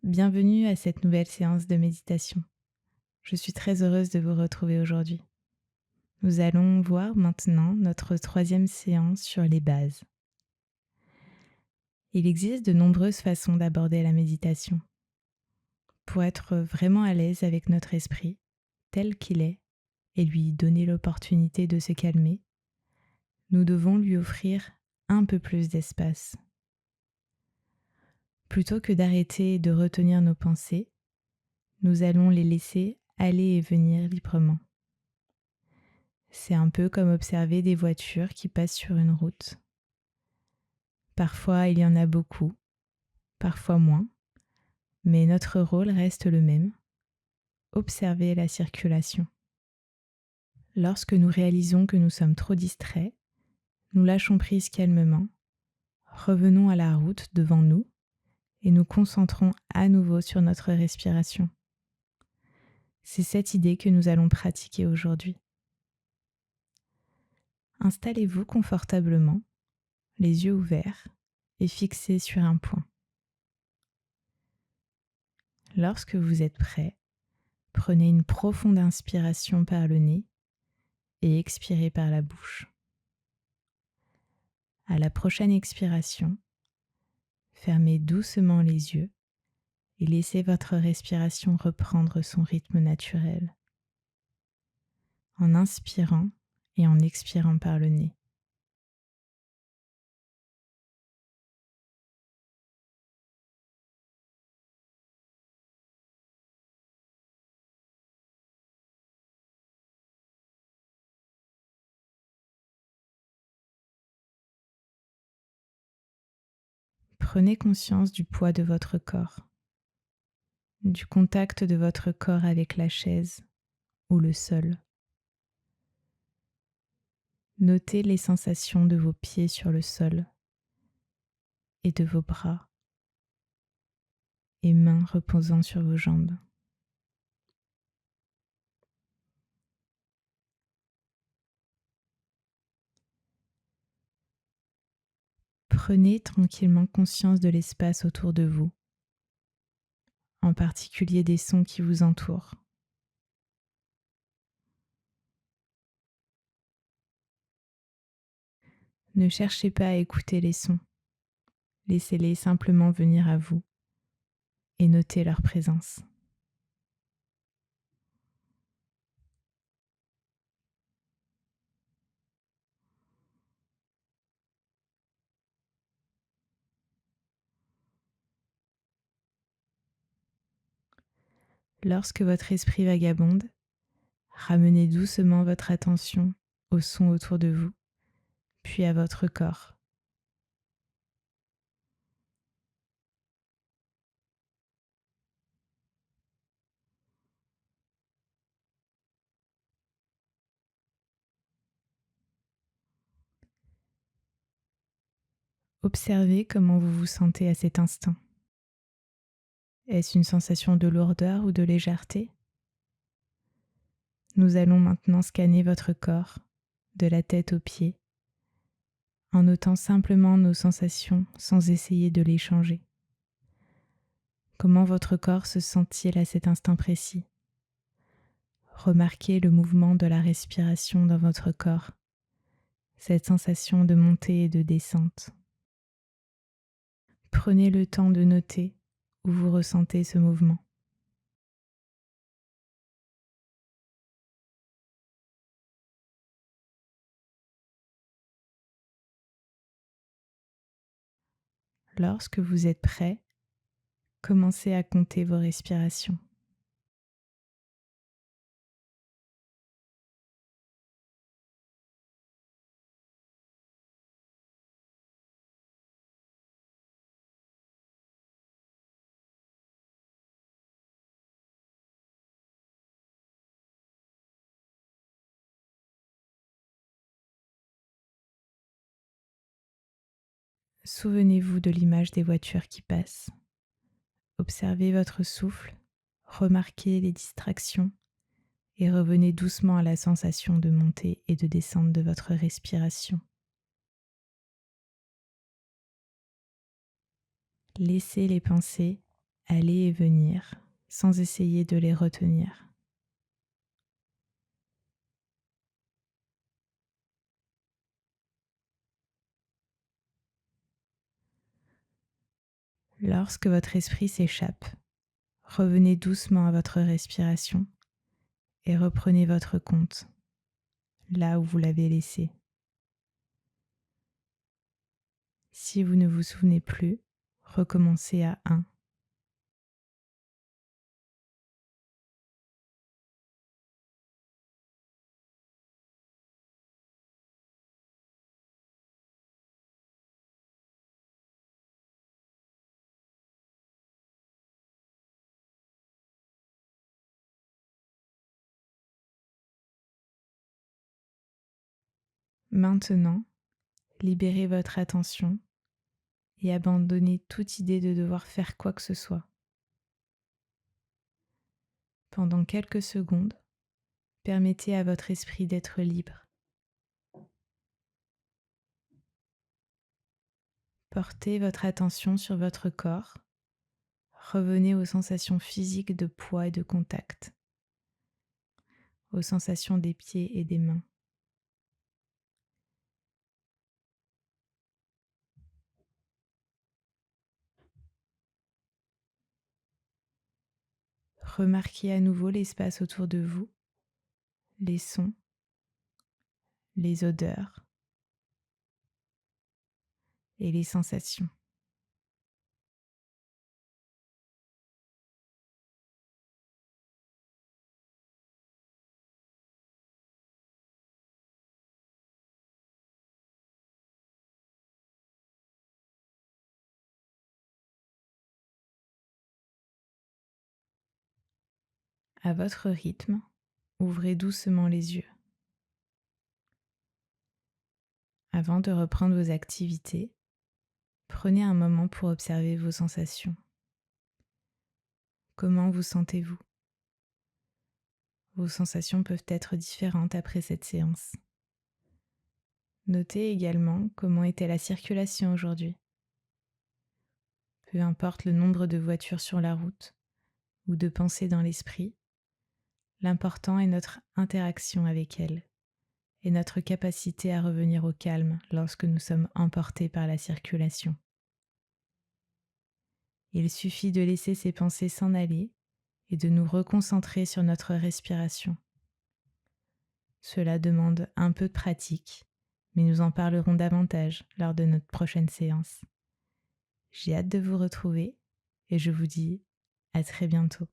Bienvenue à cette nouvelle séance de méditation. Je suis très heureuse de vous retrouver aujourd'hui. Nous allons voir maintenant notre troisième séance sur les bases. Il existe de nombreuses façons d'aborder la méditation. Pour être vraiment à l'aise avec notre esprit, tel qu'il est, et lui donner l'opportunité de se calmer, nous devons lui offrir un peu plus d'espace. Plutôt que d'arrêter de retenir nos pensées, nous allons les laisser aller et venir librement. C'est un peu comme observer des voitures qui passent sur une route. Parfois, il y en a beaucoup, parfois moins, mais notre rôle reste le même, observer la circulation. Lorsque nous réalisons que nous sommes trop distraits, nous lâchons prise calmement, revenons à la route devant nous et nous concentrons à nouveau sur notre respiration. C'est cette idée que nous allons pratiquer aujourd'hui. Installez-vous confortablement, les yeux ouverts et fixés sur un point. Lorsque vous êtes prêt, prenez une profonde inspiration par le nez et expirez par la bouche. À la prochaine expiration, fermez doucement les yeux et laissez votre respiration reprendre son rythme naturel, en inspirant et en expirant par le nez. Prenez conscience du poids de votre corps, du contact de votre corps avec la chaise ou le sol. Notez les sensations de vos pieds sur le sol et de vos bras et mains reposant sur vos jambes. Prenez tranquillement conscience de l'espace autour de vous, en particulier des sons qui vous entourent. Ne cherchez pas à écouter les sons, laissez-les simplement venir à vous et notez leur présence. Lorsque votre esprit vagabonde, ramenez doucement votre attention aux sons autour de vous, puis à votre corps. Observez comment vous vous sentez à cet instant. Est-ce une sensation de lourdeur ou de légèreté ? Nous allons maintenant scanner votre corps, de la tête aux pieds, en notant simplement nos sensations sans essayer de les changer. Comment votre corps se sent-il à cet instant précis ? Remarquez le mouvement de la respiration dans votre corps, cette sensation de montée et de descente. Prenez le temps de noter où vous ressentez ce mouvement. Lorsque vous êtes prêt, commencez à compter vos respirations. Souvenez-vous de l'image des voitures qui passent. Observez votre souffle, remarquez les distractions et revenez doucement à la sensation de montée et de descente de votre respiration. Laissez les pensées aller et venir sans essayer de les retenir. Lorsque votre esprit s'échappe, revenez doucement à votre respiration et reprenez votre compte là où vous l'avez laissé. Si vous ne vous souvenez plus, recommencez à 1. Maintenant, libérez votre attention et abandonnez toute idée de devoir faire quoi que ce soit. Pendant quelques secondes, permettez à votre esprit d'être libre. Portez votre attention sur votre corps. Revenez aux sensations physiques de poids et de contact, aux sensations des pieds et des mains. Remarquez à nouveau l'espace autour de vous, les sons, les odeurs et les sensations. À votre rythme, ouvrez doucement les yeux. Avant de reprendre vos activités, prenez un moment pour observer vos sensations. Comment vous sentez-vous ? Vos sensations peuvent être différentes après cette séance. Notez également comment était la circulation aujourd'hui. Peu importe le nombre de voitures sur la route ou de pensées dans l'esprit, l'important est notre interaction avec elles et notre capacité à revenir au calme lorsque nous sommes emportés par la circulation. Il suffit de laisser ces pensées s'en aller et de nous reconcentrer sur notre respiration. Cela demande un peu de pratique, mais nous en parlerons davantage lors de notre prochaine séance. J'ai hâte de vous retrouver et je vous dis à très bientôt.